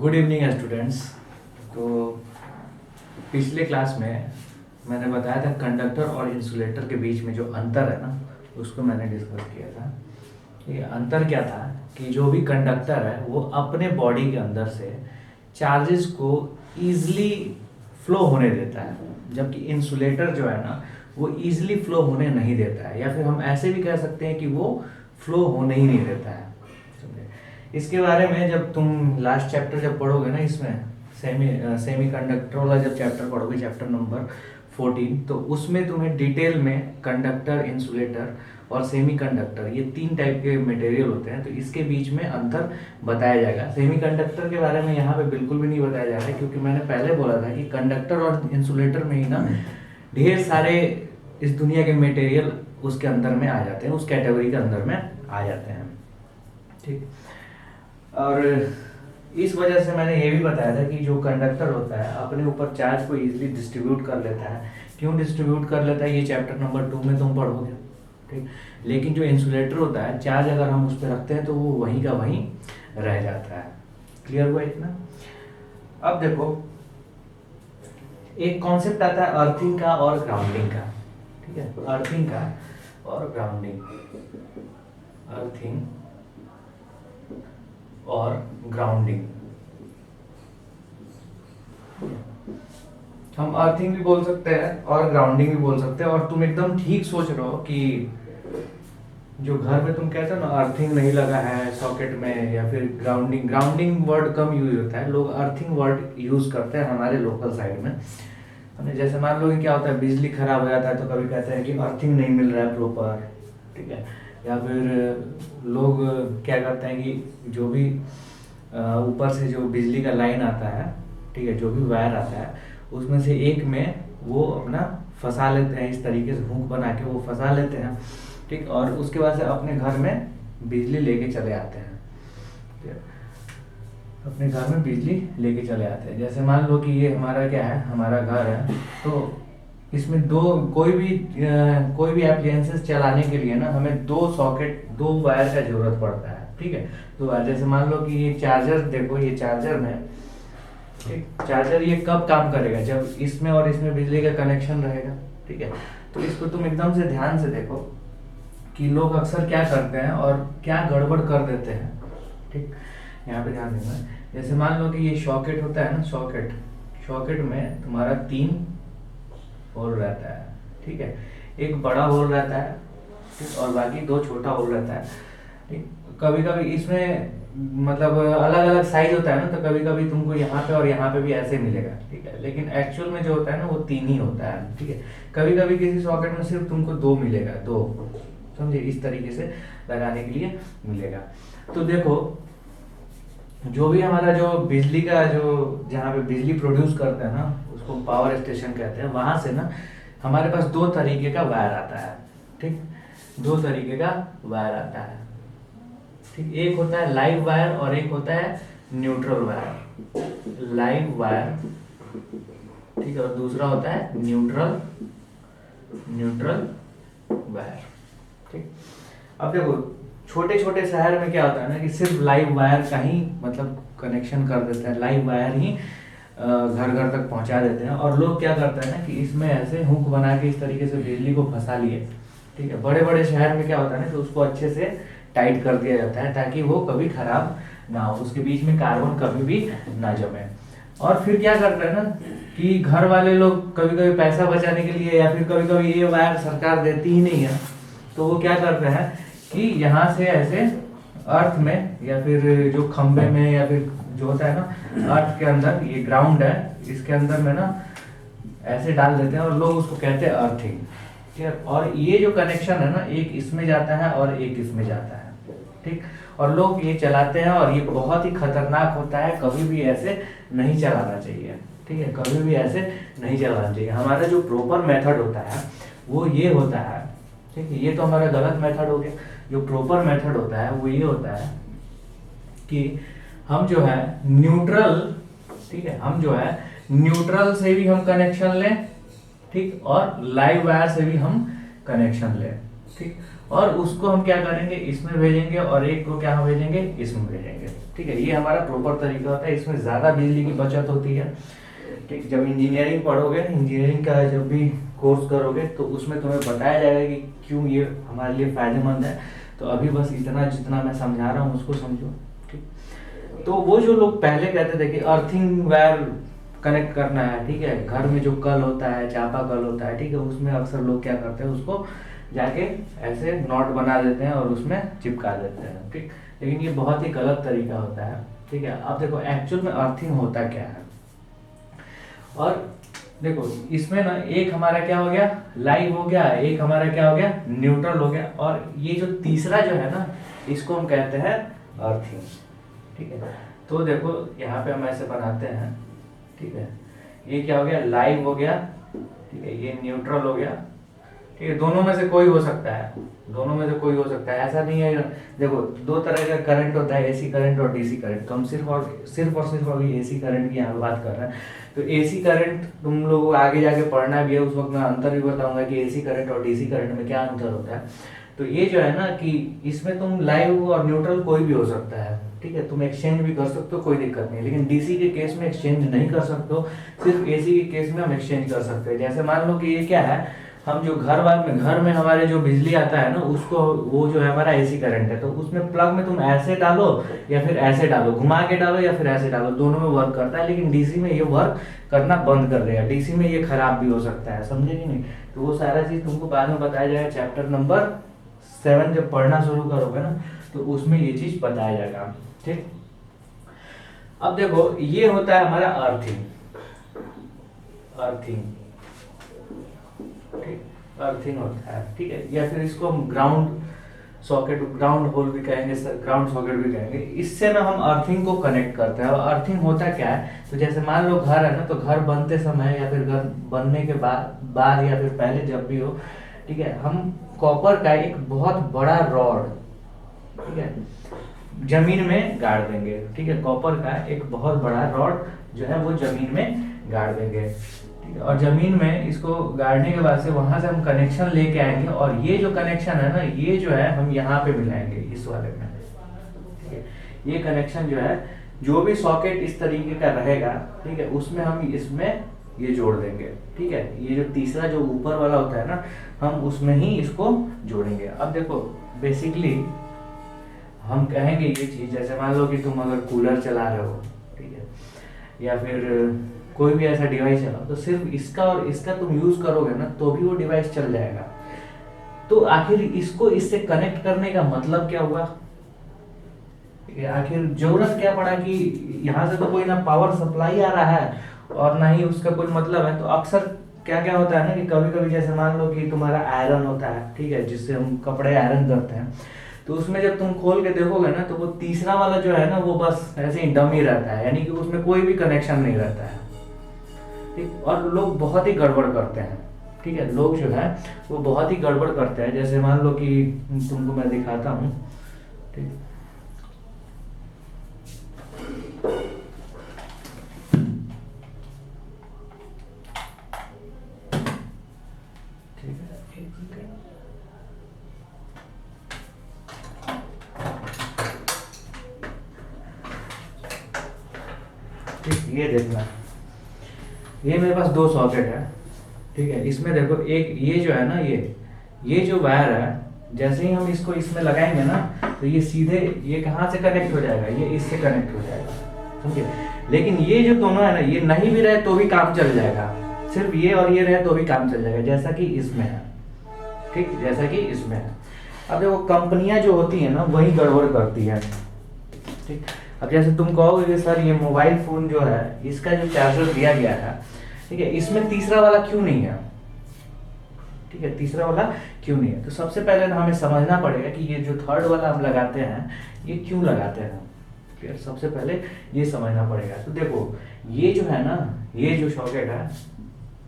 Good evening students. तो पिछले class में मैंने बताया था कंडक्टर और इंसुलेटर के बीच में जो अंतर है ना, उसको मैंने डिस्कस किया था। ये अंतर क्या था कि जो भी कंडक्टर है वो अपने बॉडी के अंदर से चार्जेस को ईजिली फ्लो होने देता है, जबकि इंसुलेटर जो है ना वो ईजिली फ्लो होने नहीं देता है, या फिर हम ऐसे भी कह सकते हैं कि वो फ्लो होने ही नहीं देता है। इसके बारे में जब तुम लास्ट चैप्टर जब पढ़ोगे ना, इसमें सेमी कंडक्टर वाला जब चैप्टर पढ़ोगे, चैप्टर नंबर 14, तो उसमें तुम्हें डिटेल में कंडक्टर, इंसुलेटर और सेमी कंडक्टर, ये 3 टाइप के मटेरियल होते हैं, तो इसके बीच में अंतर बताया जाएगा। सेमी कंडक्टर के बारे में यहाँ पे बिल्कुल भी नहीं बताया जा रहा है, क्योंकि मैंने पहले बोला था कि कंडक्टर और इंसुलेटर में ही ना ढेर सारे इस दुनिया के मटेरियल उसके अंदर में आ जाते हैं, उस कैटेगरी के अंदर में आ जाते हैं। ठीक, और इस वजह से मैंने ये भी बताया था कि जो कंडक्टर होता है अपने ऊपर चार्ज को इजीली डिस्ट्रीब्यूट कर लेता है। क्यों डिस्ट्रीब्यूट कर लेता है, ये चैप्टर नंबर 2 में तुम पढ़ोगे। ठीक, लेकिन जो इंसुलेटर होता है, चार्ज अगर हम उस पर रखते हैं तो वो वहीं का वहीं रह जाता है। क्लियर हुआ इतना? अब देखो, एक कॉन्सेप्ट आता है अर्थिंग का और ग्राउंडिंग का। ठीक है, अर्थिंग का और ग्राउंडिंग, अर्थिंग और ग्राउंडिंग। हम अर्थिंग भी बोल सकते हैं और ग्राउंडिंग भी बोल सकते हैं। और तुम एकदम ठीक सोच रहे हो कि जो घर में तुम कहते हो ना अर्थिंग नहीं लगा है सॉकेट में, या फिर ग्राउंडिंग, ग्राउंडिंग वर्ड कम यूज होता है, लोग अर्थिंग वर्ड यूज करते हैं हमारे लोकल साइड में। हमने जैसे मान लो कि क्या होता है, बिजली खराब हो जाता है तो कभी कहते हैं कि अर्थिंग नहीं मिल रहा है प्रॉपर। ठीक है, या फिर लोग क्या करते हैं कि जो भी ऊपर से जो बिजली का लाइन आता है, ठीक है, जो भी वायर आता है उसमें से एक में वो अपना फंसा लेते हैं, इस तरीके से हुक बना के वो फंसा लेते हैं। ठीक, और उसके बाद से अपने घर में बिजली लेके चले आते हैं, अपने घर में बिजली लेके चले आते हैं। जैसे मान लो कि ये हमारा क्या है, हमारा घर है, तो इसमें कोई भी एप्लियंसेस चलाने के लिए ना हमें 2 सॉकेट, 2 वायर का जरूरत पड़ता है। ठीक है, तो जैसे मान लो कि ये चार्जर, देखो ये चार्जर में, ठीक, चार्जर ये कब काम करेगा, जब इसमें और इसमें बिजली का कनेक्शन रहेगा। ठीक है, तो इसको तुम एकदम से ध्यान से देखो कि लोग अक्सर क्या करते हैं और क्या गड़बड़ कर देते हैं। ठीक, यहाँ पे ध्यान देना। जैसे मान लो कि ये सॉकेट होता है ना, सॉकेट में तुम्हारा 3 होल रहता है। ठीक है, एक बड़ा होल रहता है, ठीक, और बाकी 2 छोटा होल रहता है। ठीक, कभी कभी इसमें मतलब अलग अलग साइज होता है ना, तो कभी कभी तुमको यहाँ पे और यहाँ पे भी ऐसे मिलेगा। ठीक है, लेकिन एक्चुअल में जो होता है ना वो 3 ही होता है। ठीक है, कभी कभी किसी सॉकेट में सिर्फ तुमको 2 मिलेगा, 2, समझे, इस तरीके से लगाने के लिए मिलेगा। तो देखो, जो भी हमारा जो बिजली का जो जहाँ पे बिजली प्रोड्यूस करते हैं ना, उसको पावर स्टेशन कहते हैं, वहां से ना हमारे पास 2 तरीके का वायर आता है। ठीक, 2 तरीके का वायर आता है। ठीक, एक होता है लाइव वायर और एक होता है न्यूट्रल वायर, लाइव वायर। ठीक है, और दूसरा होता है न्यूट्रल वायर। ठीक, अब देखो छोटे छोटे शहर में क्या होता है ना कि सिर्फ लाइव वायर का ही मतलब कनेक्शन कर देते हैं, लाइव वायर ही घर घर तक पहुंचा देते हैं। और लोग क्या करते हैं ना कि इसमें ऐसे हुक बना के इस तरीके से बिजली को फंसा लिए। ठीक है, बड़े बड़े शहर में क्या होता है ना कि उसको अच्छे से टाइट कर दिया जाता है ताकि वो कभी खराब ना हो, उसके बीच में कार्बन कभी भी ना जमे। और फिर क्या करते हैं ना कि घर वाले लोग कभी कभी पैसा बचाने के लिए, या फिर कभी कभी ये वायर सरकार देती ही नहीं है, तो वो क्या करते हैं कि यहाँ से ऐसे अर्थ में, या फिर जो खंबे में, या फिर जो होता है ना अर्थ के अंदर, ये ग्राउंड है, इसके अंदर में ना ऐसे डाल देते हैं और लोग उसको कहते हैं अर्थिंग। ठीक है, और ये जो कनेक्शन है ना, एक इसमें जाता है और एक इसमें जाता है। ठीक, और लोग ये चलाते हैं और ये बहुत ही खतरनाक होता है, कभी भी ऐसे नहीं चलाना चाहिए। ठीक है, कभी भी ऐसे नहीं चलाना चाहिए। हमारा जो प्रॉपर मेथड होता है वो ये होता है। ठीक है, ये तो हमारा गलत मेथड हो गया। जो प्रॉपर मेथड होता है वो ये होता है कि हम जो है न्यूट्रल, ठीक है, हम जो है न्यूट्रल से भी हम कनेक्शन लें, ठीक, और लाइव वायर से भी हम कनेक्शन लें। ठीक, और उसको हम क्या करेंगे, इसमें भेजेंगे और एक को क्या भेजेंगे, इसमें भेजेंगे। ठीक है, ये हमारा प्रॉपर तरीका होता है, इसमें ज़्यादा बिजली की बचत होती है। ठीक, जब इंजीनियरिंग पढ़ोगे, इंजीनियरिंग का जब भी कोर्स करोगे तो उसमें तुम्हें बताया जाएगा कि क्यों ये हमारे लिए फ़ायदेमंद है। तो अभी बस इतना जितना मैं समझा रहा हूँ उसको समझो। ठीक, तो वो जो लोग पहले कहते थे कि अर्थिंग वायर कनेक्ट करना है, ठीक है, घर में जो कल होता है, चापा कल होता है, ठीक है, उसमें अक्सर लोग क्या करते हैं, उसको जाके ऐसे नॉट बना देते हैं और उसमें चिपका देते हैं। ठीक, लेकिन ये बहुत ही गलत तरीका होता है। ठीक है, अब देखो एक्चुअल में अर्थिंग होता क्या है। और देखो इसमें ना एक हमारा क्या हो गया, लाइव हो गया, एक हमारा क्या हो गया, न्यूट्रल हो गया, और ये जो तीसरा जो है ना, इसको हम कहते हैं अर्थिंग। ठीक है, तो देखो यहाँ पे हम ऐसे बनाते हैं। ठीक है, ये क्या हो गया, लाइव हो गया। ठीक है, ये न्यूट्रल हो गया। ठीक है, दोनों में से कोई हो सकता है, दोनों में से कोई हो सकता है, ऐसा नहीं है। देखो दो तरह का करंट होता है, एसी करंट और डीसी करंट। तो हम सिर्फ अभी एसी करंट की यहाँ पे बात कर रहे हैं। तो एसी करंट तुम लोगों को आगे जाके पढ़ना भी है, उस वक्त मैं अंतर भी बताऊंगा कि एसी करंट और डीसी करंट में क्या अंतर होता है। तो ये जो है ना कि इसमें तुम लाइव और न्यूट्रल कोई भी हो सकता है। ठीक है, तुम एक्सचेंज भी कर सकते हो, कोई दिक्कत नहीं। लेकिन डीसी के केस में एक्सचेंज नहीं कर सकते हो, सिर्फ एसी के केस में हम एक्सचेंज कर सकते हैं। जैसे मान लो कि ये क्या है, हम जो घर में हमारे जो बिजली आता है ना, उसको वो जो है हमारा एसी करंट है, तो उसमें प्लग में तुम ऐसे डालो या फिर ऐसे डालो, घुमा के डालो या फिर ऐसे डालो, दोनों में वर्क करता है। लेकिन डीसी में ये वर्क करना बंद कर देगा, डीसी में ये खराब भी हो सकता है, समझे कि नहीं। तो वो सारा चीज तुमको बाद में बताया जाएगा, चैप्टर नंबर 7 जब पढ़ना शुरू करोगे ना, तो उसमें ये चीज बताया जाएगा। ठीक, अब देखो ये होता है हमारा अर्थिंग। अर्थिंग होता है, ठीक है, या फिर इसको हम ग्राउंड सॉकेट, ग्राउंड होल भी कहेंगे, ग्राउंड सॉकेट भी कहेंगे। इससे ना हम अर्थिंग को कनेक्ट करते हैं। और अर्थिंग होता क्या है, तो जैसे मान लो घर है ना, तो घर बनते समय या फिर घर बनने के बाद या फिर पहले जब भी हो, ठीक है, हम कॉपर का एक बहुत बड़ा रॉड, ठीक है, जमीन में गाड़ देंगे। ठीक है, कॉपर का एक बहुत बड़ा रॉड जो है वो जमीन में गाड़ देंगे। ठीक है, और जमीन में इसको गाड़ने के बाद से वहां से हम कनेक्शन लेके आएंगे, और ये जो कनेक्शन है ना, ये जो है हम यहाँ पे मिलाएंगे इस वाले में। ठीक है, ये कनेक्शन जो है, जो भी सॉकेट इस तरीके का रहेगा, ठीक है, उसमें हम इसमें ये जोड़ देंगे। ठीक है, ये जो तीसरा जो ऊपर वाला होता है ना, हम उसमें ही इसको जोड़ेंगे। अब देखो बेसिकली हम कहेंगे ये चीज, जैसे मान लो कि तुम अगर कूलर चला रहे हो, ठीक है, या फिर कोई भी ऐसा डिवाइस चलाओ, तो सिर्फ इसका और इसका तुम यूज करोगे ना, तो भी वो डिवाइस चल जाएगा। तो आखिर इसको इससे कनेक्ट करने का मतलब क्या हुआ, आखिर जरूरत क्या पड़ा कि यहाँ से तो कोई ना पावर सप्लाई आ रहा है और ना ही उसका कोई मतलब है। तो अक्सर क्या क्या होता है ना कि कभी कभी जैसे मान लो कि तुम्हारा आयरन होता है, ठीक है, जिससे हम कपड़े आयरन करते हैं, तो उसमें जब तुम खोल के देखोगे ना, तो वो तीसरा वाला जो है ना, वो बस ऐसे ही डमी रहता है, यानी कि उसमें कोई भी कनेक्शन नहीं रहता है। ठीक, और लोग बहुत ही गड़बड़ करते हैं। ठीक है, लोग जो है वो बहुत ही गड़बड़ करते हैं। जैसे मान लो कि तुमको मैं दिखाता हूँ। ठीक, ये देखना, ये मेरे पास दो सॉकेट है। ठीक है, इसमें देखो एक ये जो है ना, ये जो वायर है, जैसे ही हम इसको इसमें लगाएंगे ना, तो ये सीधे ये कहाँ से कनेक्ट हो जाएगा, ये इससे कनेक्ट हो जाएगा, समझे। लेकिन ये जो दोनों है ना, ये नहीं भी रहे तो भी काम चल जाएगा, सिर्फ ये और ये रहे तो भी काम चल जाएगा, जैसा कि इसमें है। ठीक, जैसा कि इसमें है। अब देखो कंपनियां जो होती है ना, वही गड़बड़ करती है। ठीक, अब जैसे तुम कहोगे कि सर ये मोबाइल फोन जो है, इसका जो चार्जर दिया गया है, ठीक है, इसमें तीसरा वाला क्यों नहीं है। ठीक है, तीसरा वाला क्यों नहीं है, तो सबसे पहले ना हमें समझना पड़ेगा कि ये जो थर्ड वाला हम लगाते हैं, ये क्यों लगाते हैं। फिर सबसे पहले ये समझना पड़ेगा। तो देखो ये जो है ना, ये जो सॉकेट है,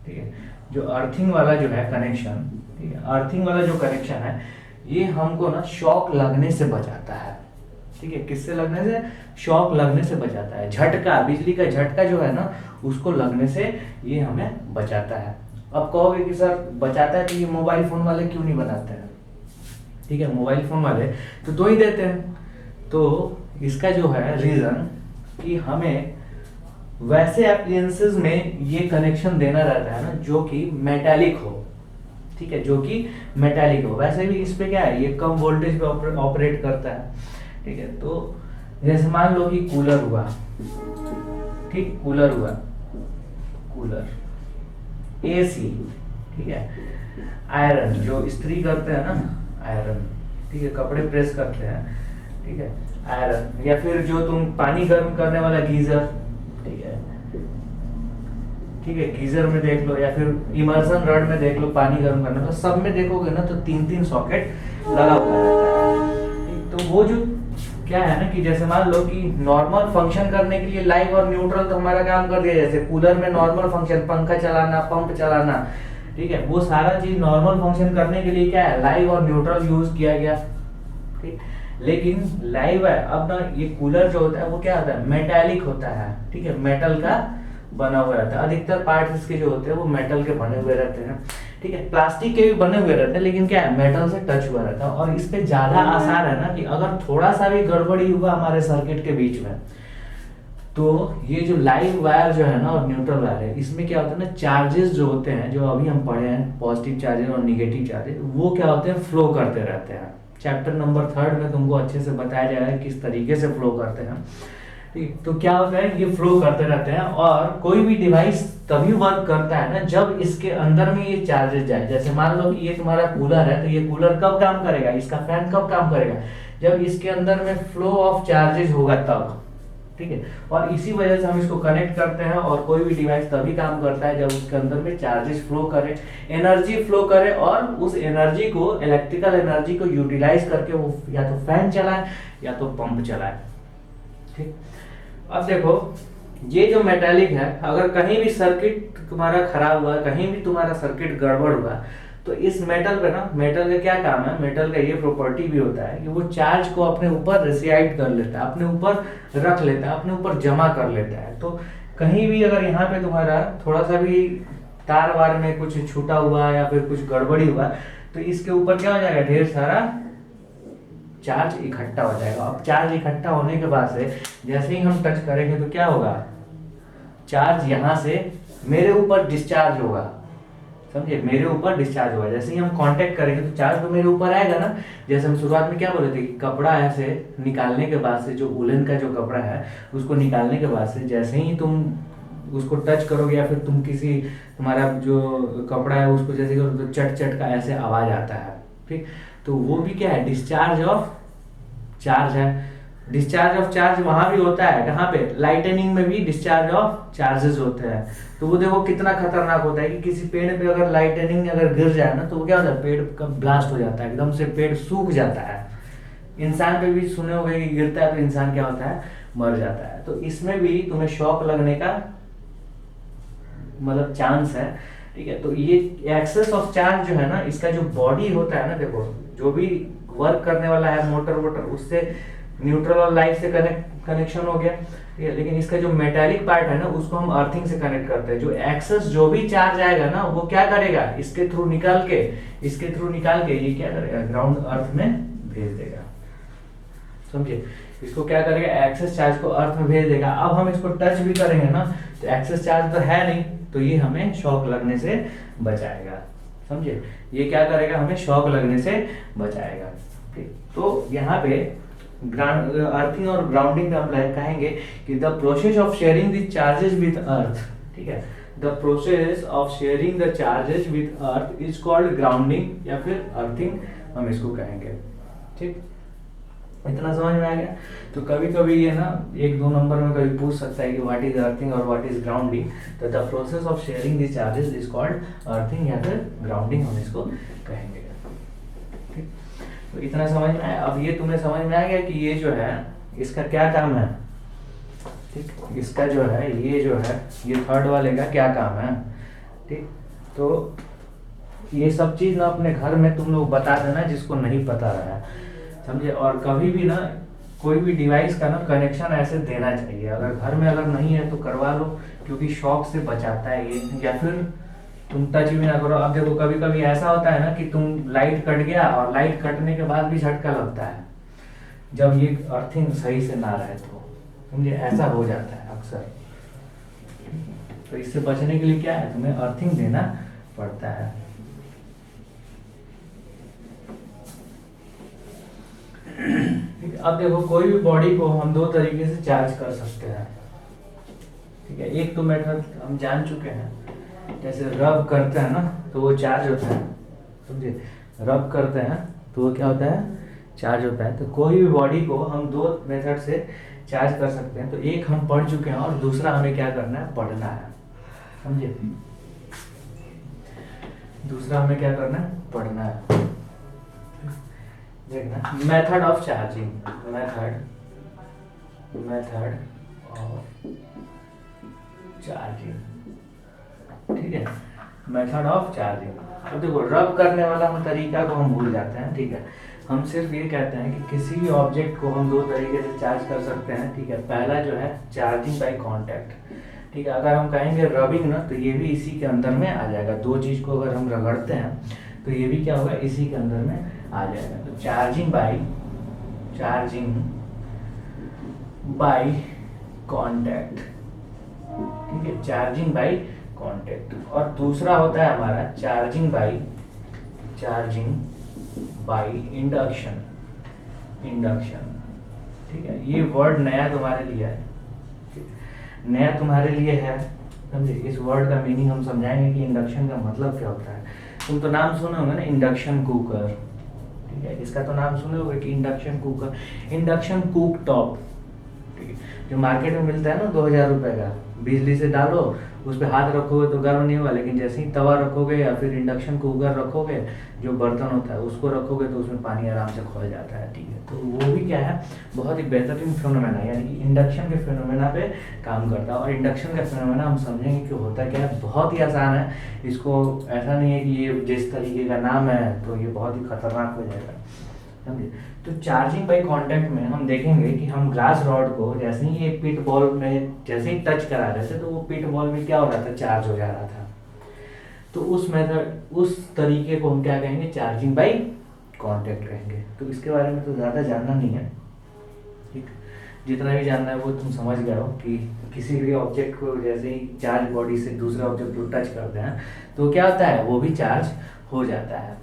ठीक है, जो अर्थिंग वाला जो है कनेक्शन, ठीक है, अर्थिंग वाला जो कनेक्शन है, ये हमको ना शॉक लगने से बचाता है। ठीक है, किससे लगने से, शॉक लगने से बचाता है। झटका, बिजली का झटका जो है ना, उसको लगने से ये हमें बचाता है। अब कहोगे कि सर बचाता है तो ये मोबाइल फोन वाले क्यों नहीं बनाते हैं। ठीक है, मोबाइल फोन वाले तो दो ही देते हैं। तो इसका जो है रीजन कि हमें वैसे एप्लियंसेस में ये कनेक्शन देना रहता है ना जो कि मेटालिक हो, ठीक है, जो कि मेटालिक हो। वैसे भी इस पे क्या है, ये कम वोल्टेज पे ऑपरेट करता है, ठीक है। तो जैसे मान लो कि कूलर हुआ, ठीक, कूलर हुआ, कूलर, एसी, ठीक है, आयरन जो इस्त्री करते हैं ना, आयरन, ठीक है, कपड़े प्रेस करते हैं, ठीक है, आयरन, या फिर जो तुम पानी गर्म करने वाला गीजर, ठीक है, ठीक है, गीजर में देख लो, या फिर इमर्सन रॉड में देख लो, पानी गर्म करना, तो सब में देखोगे ना तो 3-3 सॉकेट लगा हुआ रहता है। तो वो जो क्या है ना कि जैसे मान लो कि नॉर्मल फंक्शन करने के लिए लाइव और न्यूट्रल तो हमारा काम कर दिया, जैसे कूलर में नॉर्मल फंक्शन, पंखा चलाना, पंप चलाना, ठीक है, वो सारा चीज नॉर्मल फंक्शन करने के लिए क्या है, लाइव और न्यूट्रल यूज किया गया, ठीक। लेकिन लाइव है, अब ना ये कूलर जो होता है वो क्या होता है, मेटालिक होता है, ठीक है, मेटल का बना हुआ रहता है। अधिकतर पार्ट्स इसके जो होते हैं वो मेटल के बने हुए रहते हैं, ठीक है, प्लास्टिक के भी बने हुए रहते हैं, लेकिन क्या है, मेटल से टच हुआ रहता है। और इस पे ज्यादा आसार है ना कि अगर थोड़ा सा भी गड़बड़ी हुआ हमारे सर्किट के बीच में, तो ये जो लाइव वायर जो है ना और न्यूट्रल वायर है, इसमें क्या होता है ना, चार्जेस जो होते हैं, जो अभी हम पढ़े हैं, पॉजिटिव चार्जेस और निगेटिव चार्जेस, वो क्या होते हैं, फ्लो करते रहते हैं। चैप्टर नंबर 3 में तुमको अच्छे से बताया जाएगा किस तरीके से फ्लो करते हैं, ठीक। तो क्या होता है, ये फ्लो करते रहते हैं, और कोई भी डिवाइस तभी वर्क करता है ना जब इसके अंदर में ये चार्जेस जाए। जैसे मान लो कि ये तुम्हारा कूलर है, तो ये कूलर कब काम करेगा, इसका फैन कब काम करेगा, जब इसके अंदर में फ्लो ऑफ चार्जेस होगा तब, ठीक है। और इसी वजह से हम इसको कनेक्ट करते हैं, और कोई भी डिवाइस तभी काम करता है जब उसके अंदर में चार्जेस फ्लो करे, एनर्जी फ्लो करे, और उस एनर्जी को, इलेक्ट्रिकल एनर्जी को यूटिलाइज करके वो या तो फैन चलाए या तो पंप चलाए, ठीक। अब देखो, ये जो मेटालिक है, अगर कहीं भी सर्किट तुम्हारा खराब हुआ, कहीं भी तुम्हारा सर्किट गड़बड़ हुआ, तो इस मेटल पे ना, मेटल का क्या काम है, मेटल का ये प्रॉपर्टी भी होता है कि वो चार्ज को अपने ऊपर रिसाइड कर लेता है, अपने ऊपर रख लेता है, अपने ऊपर जमा कर लेता है। तो कहीं भी अगर यहाँ पे तुम्हारा थोड़ा सा भी तार वार में कुछ छूटा हुआ या फिर कुछ गड़बड़ी हुआ, तो इसके ऊपर क्या हो जाएगा, ढेर सारा चार्ज इकट्ठा हो जाएगा। अब चार्ज इकट्ठा होने के बाद से जैसे ही हम टच करेंगे तो क्या होगा, चार्ज यहाँ से मेरे ऊपर डिस्चार्ज होगा, समझे, मेरे ऊपर डिस्चार्ज होगा। जैसे ही हम कांटेक्ट करेंगे तो चार्ज तो मेरे ऊपर आएगा ना। जैसे हम शुरुआत में क्या बोले थे कि कपड़ा ऐसे निकालने के बाद से, जो वुलन का जो कपड़ा है उसको निकालने के बाद से जैसे ही तुम उसको टच करोगे, या फिर तुम किसी, तुम्हारा जो कपड़ा है उसको जैसे करो तो चट चट का ऐसे आवाज आता है, ठीक। तो वो भी क्या है, डिस्चार्ज ऑफ चार्ज है। डिस्चार्ज ऑफ चार्ज वहां भी होता है, कहाँ पे, लाइटनिंग में भी डिस्चार्ज ऑफ चार्जेस होते हैं। तो वो देखो कितना खतरनाक होता है कि किसी पेड़ पे अगर लाइटनिंग अगर गिर जाए ना, तो वो क्या होता है, पेड़ का ब्लास्ट हो जाता है, एकदम से पेड़ सूख जाता है। इंसान पे भी सुने होंगे कि गिरता है तो इंसान क्या होता है, मर जाता है। तो इसमें भी तुम्हें शॉक लगने का मतलब चांस है, ठीक है। तो ये एक्सेस ऑफ चार्ज जो है ना, इसका जो बॉडी होता है ना, देखो जो भी वर्क करने वाला है, मोटर वोटर, उससे न्यूट्रल और लाइट से कनेक्शन हो गया, ठीक है। लेकिन इसका जो मेटालिक पार्ट है ना, उसको हम अर्थिंग से कनेक्ट करते हैं। जो एक्सेस जो भी चार्ज आएगा ना, वो क्या करेगा, इसके थ्रू निकाल के ये क्या करेगा, ग्राउंड अर्थ में भेज देगा, समझे। इसको क्या करेगा, एक्सेस चार्ज को अर्थ में भेज देगा। अब हम इसको टच भी करेंगे ना, तो एक्सेस चार्ज तो है नहीं, तो ये हमें शॉक लगने से बचाएगा, समझे। ये क्या करेगा, हमें शॉक लगने से बचाएगा, ठीक। तो यहाँ पे अर्थिंग और ग्राउंडिंग का हम कहेंगे कि the process of sharing the charges with अर्थ, ठीक है, the process of sharing the charges with earth is called grounding या फिर अर्थिंग, हम इसको कहेंगे, ठीक। इतना समझ में आ गया। तो कभी कभी ये ना 1-2 नंबर में कभी पूछ सकता है कि व्हाट इज अर्थिंग और व्हाट इज ग्राउंडिंग। तो the process of sharing the charges is called earthing या फिर ग्राउंडिंग, हम इसको कहेंगे, ठीक। तो इतना समझ में आया। अब ये तुम्हें समझ में आ गया कि ये जो है इसका क्या काम है, ठीक। इसका जो है ये थर्ड वाले का क्या काम है, ठीक। तो ये सब चीज ना अपने घर में तुम लोग बता देना जिसको नहीं पता रहा है, समझे। और कभी भी ना कोई भी डिवाइस का ना कनेक्शन ऐसे देना चाहिए, अगर घर में अगर नहीं है तो करवा लो, क्योंकि शॉक से बचाता है ये। या फिर तुम टच भी ना करो। अब देखो कभी कभी ऐसा होता है ना कि तुम लाइट कट गया और लाइट कटने के बाद भी झटका लगता है, जब ये अर्थिंग सही से ना रहे तो समझे, ऐसा हो जाता है अक्सर। तो इससे बचने के लिए क्या है, तुम्हें अर्थिंग देना पड़ता है। ठीक है, अब देखो कोई भी बॉडी को हम दो तरीके से चार्ज कर सकते हैं। ठीक है, एक तो मेथड हम जान चुके हैं, जैसे रब करते हैं ना तो वो चार्ज होता है, समझे, रब करते हैं तो वो क्या होता है, चार्ज होता है। तो कोई भी बॉडी को हम दो मेथड से चार्ज कर सकते हैं। तो एक हम पढ़ चुके हैं और दूसरा हमें क्या करना है, पढ़ना है, समझे। दूसरा हमें क्या करना है, पढ़ना है। देखना method of charging, method of charging. ठीक है, मेथड ऑफ चार्जिंग। अब देखो रब करने वाला हम तरीका को हम भूल जाते हैं। ठीक है, हम सिर्फ ये कहते हैं कि किसी भी ऑब्जेक्ट को हम दो तरीके से चार्ज कर सकते हैं। ठीक है, पहला जो है चार्जिंग बाय कांटेक्ट। ठीक है, अगर हम कहेंगे रबिंग ना तो ये भी इसी के अंदर में आ जाएगा। दो चीज को अगर हम रगड़ते हैं तो ये भी क्या होगा, इसी के अंदर में आ जाएगा। तो चार्जिंग बाय कांटेक्ट। ठीक है, चार्जिंग बाय कांटेक्ट। और दूसरा होता है हमारा चार्जिंग बाय इंडक्शन। ठीक है, ये वर्ड नया तुम्हारे लिए है, समझे। इस वर्ड का मीनिंग हम समझाएंगे कि इंडक्शन का मतलब क्या होता है। तुम तो नाम सुने होंगे ना, इंडक्शन कुकर। ठीक है, इसका तो नाम सुने होंगे कि induction cooker, induction cook top. ठीक है, जो मार्केट में मिलता है ना 2000 रुपए का, बिजली से डालो, उस पर हाथ रखोगे तो गर्म नहीं होगा, लेकिन जैसे ही तवा रखोगे या फिर इंडक्शन कुकर रखोगे, जो बर्तन होता है उसको रखोगे तो उसमें पानी आराम से खौल जाता है। ठीक है, तो वो भी क्या है, बहुत ही बेहतरीन फिनोमेना है, यानी कि इंडक्शन के फिनोमेना पे काम करता है। और इंडक्शन का फिनोमेना हम समझेंगे कि होता क्या है, बहुत ही आसान है। इसको ऐसा नहीं है कि ये जिस तरीके का नाम है तो ये बहुत ही खतरनाक हो जाएगा, समझे। तो चार्जिंग बाय कांटेक्ट में हम देखेंगे कि हम ग्लास रॉड को जैसे ही एक पिट बॉल में जैसे ही टच करा रहे थे तो वो पिट बॉल में क्या हो रहा था, चार्ज हो जा रहा था। तो उस मेथड, उस तरीके को हम क्या कहेंगे, चार्जिंग बाय कांटेक्ट कहेंगे। तो इसके बारे में तो ज़्यादा जानना नहीं है। ठीक, जितना भी जानना है वो तुम समझ गए हो कि किसी भी ऑब्जेक्ट को जैसे ही चार्ज बॉडी से दूसरे ऑब्जेक्ट को टच करते हैं तो क्या होता है, वो भी चार्ज हो जाता है।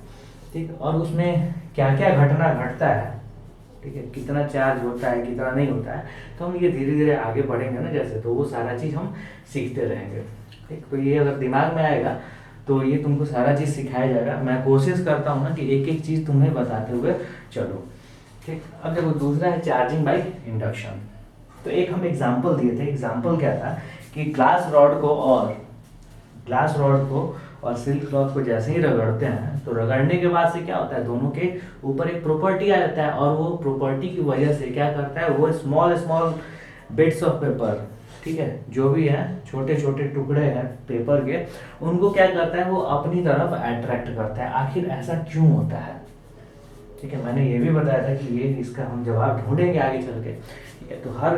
ठीक, और उसमें क्या क्या घटना घटता है, ठीक है, कितना चार्ज होता है कितना नहीं होता है, तो हम ये धीरे धीरे आगे बढ़ेंगे ना जैसे, तो वो सारा चीज़ हम सीखते रहेंगे। ठीक, तो ये अगर दिमाग में आएगा तो ये तुमको सारा चीज़ सिखाया जाएगा। मैं कोशिश करता हूँ ना कि एक एक चीज़ तुम्हें बताते हुए चलो। ठीक, अब देखो दूसरा है चार्जिंग बाय इंडक्शन। तो एक हम एग्जाम्पल दिए थे, एग्जाम्पल क्या था कि ग्लास रॉड को और सिल्क क्लॉथ को जैसे ही रगड़ते हैं तो रगड़ने के बाद से क्या होता है, दोनों के ऊपर एक प्रॉपर्टी आ जाता है, और वो प्रॉपर्टी की वजह से क्या करता है, वो स्मॉल बिट्स ऑफ पेपर, ठीक है, जो भी है छोटे छोटे टुकड़े हैं पेपर के, उनको क्या करता है, वो अपनी तरफ अट्रैक्ट करता है। आखिर ऐसा क्यों होता है? ठीक है, मैंने ये भी बताया था कि ये इसका हम जवाब ढूंढेंगे आगे चल के। ठीक है, तो हर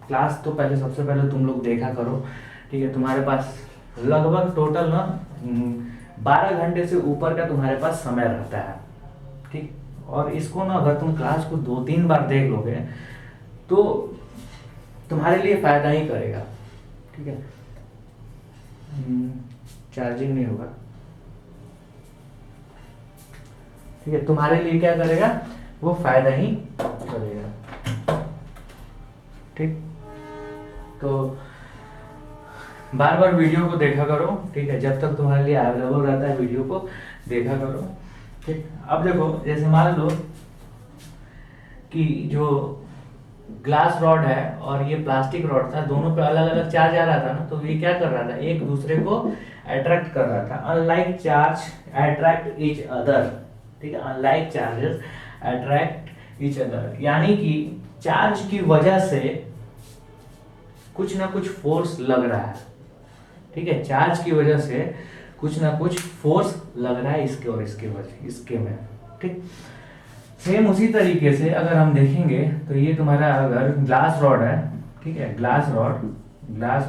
क्लास तो पहले सबसे पहले तुम लोग देखा करो। ठीक है, तुम्हारे पास लगभग टोटल ना 12 घंटे से ऊपर का तुम्हारे पास समय रहता है। ठीक, और इसको ना अगर तुम क्लास को 2-3 बार देख लोगे तो तुम्हारे लिए फायदा ही करेगा। ठीक है, चार्जिंग नहीं होगा। ठीक है, तुम्हारे लिए क्या करेगा, वो फायदा ही करेगा। ठीक, तो बार बार वीडियो को देखा करो। ठीक है, जब तक तुम्हारे लिए अवेलेबल रहता है वीडियो को देखा करो। ठीक, अब देखो जैसे मान लो कि जो ग्लास रॉड है और ये प्लास्टिक रॉड था, दोनों पे अलग अलग चार्ज आ रहा था ना, तो ये क्या कर रहा था, एक दूसरे को अट्रैक्ट कर रहा था। Unlike charge attract each other. ठीक है, unlike charges attract each other, यानी कि चार्ज की वजह से कुछ ना कुछ फोर्स लग रहा है। ठीक है, चार्ज की वजह से कुछ ना कुछ फोर्स लग रहा है इसके और इसके में। ठीक, सेम उसी तरीके से अगर हम देखेंगे तो ये तुम्हारा अगर ग्लास रॉड है, ठीक है, ग्लास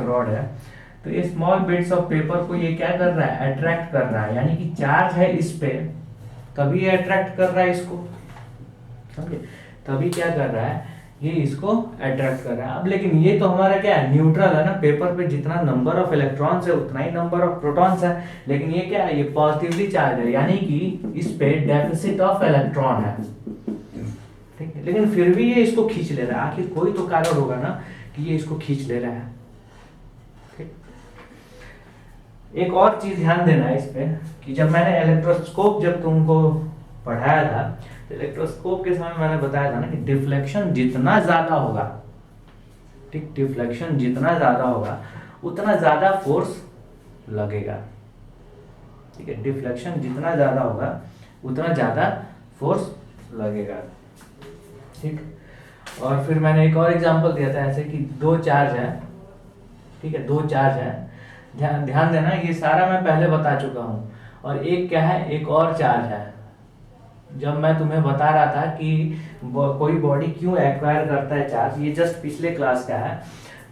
रॉड है, तो ये स्मॉल बिट्स ऑफ पेपर को ये क्या कर रहा है, अट्रैक्ट कर रहा है, यानी कि चार्ज है इस पे, तभी ये अट्रैक्ट कर रहा है इसको, समझे। तभी क्या कर रहा है, ये इसको अट्रैक्ट कर रहा है। अब लेकिन ये तो हमारा क्या है, न्यूट्रल है ना, पेपर पे जितना नंबर ऑफ इलेक्ट्रॉन्स है उतना ही नंबर ऑफ प्रोटॉन्स है। लेकिन ये क्या है, ये पॉजिटिवली चार्ज है, यानी कि इस पे डेफिसिट ऑफ इलेक्ट्रॉन है, ठीक है। लेकिन फिर भी ये इसको खींच ले रहा है, आखिर कोई तो कारण होगा ना कि ये इसको खींच ले रहा है, ठीक। एक और चीज ध्यान देना है इस पे कि जब मैंने इलेक्ट्रोस्कोप जब तुमको पढ़ाया था, तो इलेक्ट्रोस्कोप के समय मैंने बताया था ना कि डिफ्लेक्शन जितना ज्यादा होगा, ठीक, डिफ्लेक्शन जितना ज्यादा होगा उतना ज्यादा फोर्स लगेगा, ठीक है। डिफ्लेक्शन जितना ज्यादा होगा उतना ज्यादा फोर्स लगेगा, ठीक। और फिर मैंने एक और एग्जांपल दिया था ऐसे कि दो चार्ज है, ठीक है, दो चार्ज है, ध्यान देना, ये सारा मैं पहले बता चुका हूँ। और एक क्या है, एक और चार्ज है। जब मैं तुम्हें बता रहा था कि कोई बॉडी क्यों एक्वायर करता है चार्ज, ये जस्ट पिछले क्लास का है,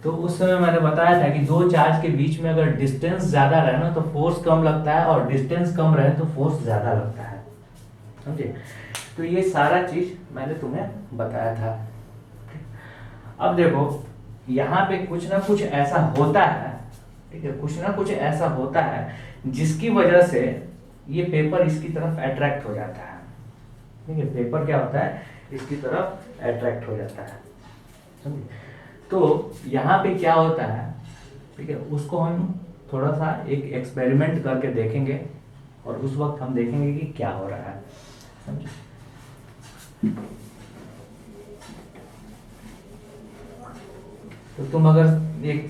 तो उस समय मैंने बताया था कि दो चार्ज के बीच में अगर डिस्टेंस ज्यादा रहे ना तो फोर्स कम लगता है, और डिस्टेंस कम रहे तो फोर्स ज्यादा लगता है, समझे। तो ये सारा चीज मैंने तुम्हें बताया था। अब देखो यहाँ पे कुछ ना कुछ ऐसा होता है, ठीक है, कुछ ना कुछ ऐसा होता है जिसकी वजह से ये पेपर इसकी तरफ अट्रैक्ट हो जाता है, ठीक है। पेपर क्या होता है, इसकी तरफ अट्रैक्ट हो जाता है, समझे। तो यहाँ पे क्या होता है, ठीक है, उसको हम थोड़ा सा एक एक्सपेरिमेंट करके देखेंगे, और उस वक्त हम देखेंगे कि क्या हो रहा है, समझे। तो तुम अगर एक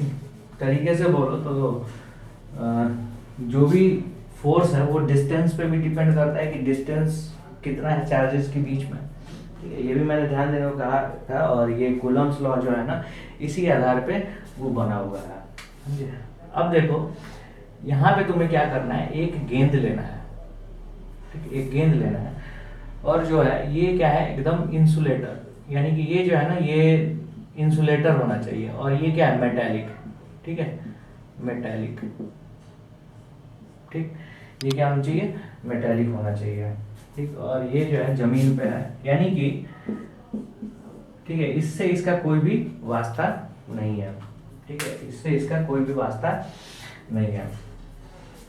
तरीके से बोलो तो जो भी फोर्स है वो डिस्टेंस पे भी डिपेंड करता है कि डिस्टेंस कितना है चार्जेस के बीच में, ठीक है। ये भी मैंने ध्यान देने को कहा था, और ये कूलम्स लॉ जो है ना इसी आधार पे वो बना हुआ है, समझे। अब देखो यहाँ पे तुम्हें क्या करना है, एक गेंद लेना है, ठीक, एक गेंद लेना है, और जो है ये क्या है, एकदम इंसुलेटर, यानी कि ये जो है ना ये इंसुलेटर होना चाहिए, और ये क्या है, मेटालिक, ठीक है, मेटालिक, ठीक, ये क्या होना चाहिए, मेटालिक होना चाहिए, ठीक। और ये जो है जमीन पे है, यानी कि ठीक है, इससे इसका कोई भी वास्ता नहीं है, ठीक है, इससे इसका कोई भी वास्ता नहीं है,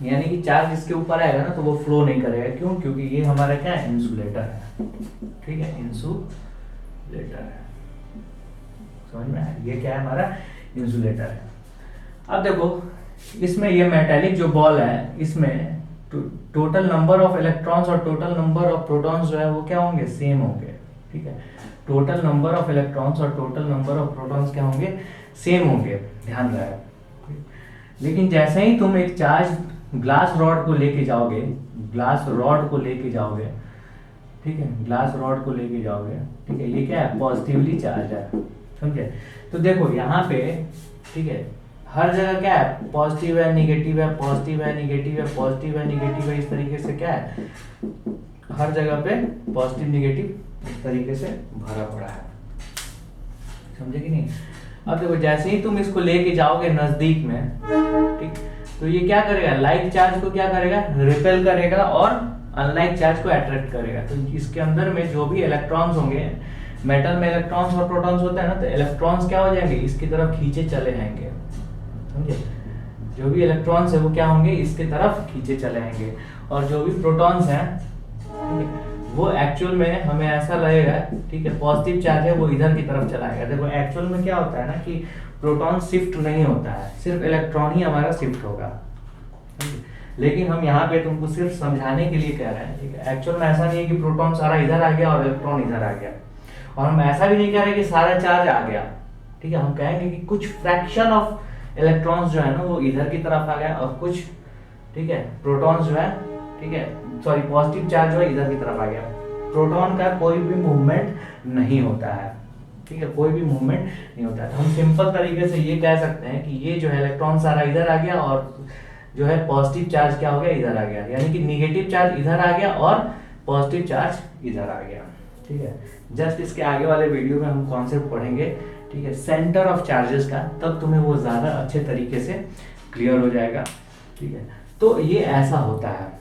यानी कि चार्ज इसके ऊपर आएगा ना तो वो फ्लो नहीं करेगा, क्यों, क्योंकि ये हमारा क्या है, इंसुलेटर है, ठीक है, इंसुलेटर है, समझ में आया, ये क्या है, हमारा इंसुलेटर है। अब देखो इसमें ये मेटालिक जो बॉल है, इसमें टोटल नंबर ऑफ इलेक्ट्रॉन्स और टोटल नंबर ऑफ प्रोटॉन्स जो है वो क्या होंगे, सेम होंगे, ठीक है। टोटल नंबर ऑफ इलेक्ट्रॉन्स और टोटल नंबर ऑफ प्रोटॉन्स क्या होंगे, सेम होंगे, ध्यान रहे। लेकिन जैसे ही तुम एक चार्ज ग्लास रॉड को लेके जाओगे, ग्लास रॉड को लेके जाओगे, ठीक है, ग्लास रॉड को लेके जाओगे, ठीक है, ये क्या है, पॉजिटिवली चार्ज है, समझे। तो देखो यहाँ पे, ठीक है, हर जगह क्या है, पॉजिटिव है, निगेटिव है, पॉजिटिव है, निगेटिव है, पॉजिटिव है, निगेटिव है, इस तरीके से क्या है, हर जगह पे पॉजिटिव निगेटिव इस तरीके से भरा पड़ा है, समझे कि नहीं। अब देखो जैसे ही तुम इसको लेके जाओगे नजदीक में, ठीक, तो ये क्या करेगा, लाइक चार्ज को क्या करेगा, रिपेल करेगा, और अनलाइक चार्ज को अट्रैक्ट करेगा। तो इसके अंदर में जो भी इलेक्ट्रॉन्स होंगे, मेटल में इलेक्ट्रॉन्स और प्रोटॉन्स होता है ना, तो इलेक्ट्रॉन्स क्या हो जाएंगे, इसकी तरफ खींचे चले जाएंगे, समझे। जो भी इलेक्ट्रॉन्स है वो क्या होंगे, इसके तरफ खींचे चले आएंगे, और जो भी प्रोटॉन्स हैं वो एक्चुअल में हमें ऐसा लगेगा, ठीक है, पॉजिटिव चार्ज है वो इधर की तरफ चला आएगा। देखो एक्चुअल में क्या होता है ना कि प्रोटॉन शिफ्ट नहीं होता है, सिर्फ इलेक्ट्रॉन ही हमारा शिफ्ट होगा, लेकिन हम यहाँ पे तुमको सिर्फ समझाने के लिए कह रहे हैं, ठीक है। एक्चुअल में ऐसा नहीं है कि प्रोटॉन सारा इधर आ गया और इलेक्ट्रॉन इधर आ गया, और हम ऐसा भी नहीं कह रहे कि सारा चार्ज आ गया, ठीक है। हम कहेंगे कि कुछ फ्रैक्शन ऑफ इलेक्ट्रॉन्स जो है ना वो इधर की तरफ आ गया, और कुछ, ठीक है, प्रोटॉन्स जो है, ठीक है, सॉरी, पॉजिटिव चार्ज जो है इधर की तरफ आ गया। प्रोटॉन का कोई भी मूवमेंट नहीं होता है, ठीक है, कोई भी मूवमेंट नहीं होता है। तो हम सिंपल तरीके से ये कह सकते हैं कि ये जो है इलेक्ट्रॉन सारा इधर आ गया, और जो है पॉजिटिव चार्ज क्या हो गया, इधर आ गया, यानी कि निगेटिव चार्ज इधर आ गया और पॉजिटिव चार्ज इधर आ गया, ठीक है। जस्ट इसके आगे वाले वीडियो में हम कॉन्सेप्ट पढ़ेंगे, ठीक है, सेंटर ऑफ चार्जेस का, तब तुम्हें वो ज्यादा अच्छे तरीके से क्लियर हो जाएगा, ठीक है। तो ये ऐसा होता है,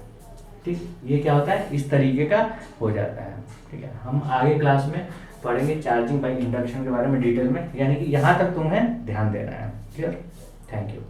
ठीक, ये क्या होता है, इस तरीके का हो जाता है, ठीक है। हम आगे क्लास में पढ़ेंगे चार्जिंग बाय इंडक्शन के बारे में डिटेल में, यानी कि यहाँ तक तुम्हें ध्यान देना है। क्लियर? Thank you.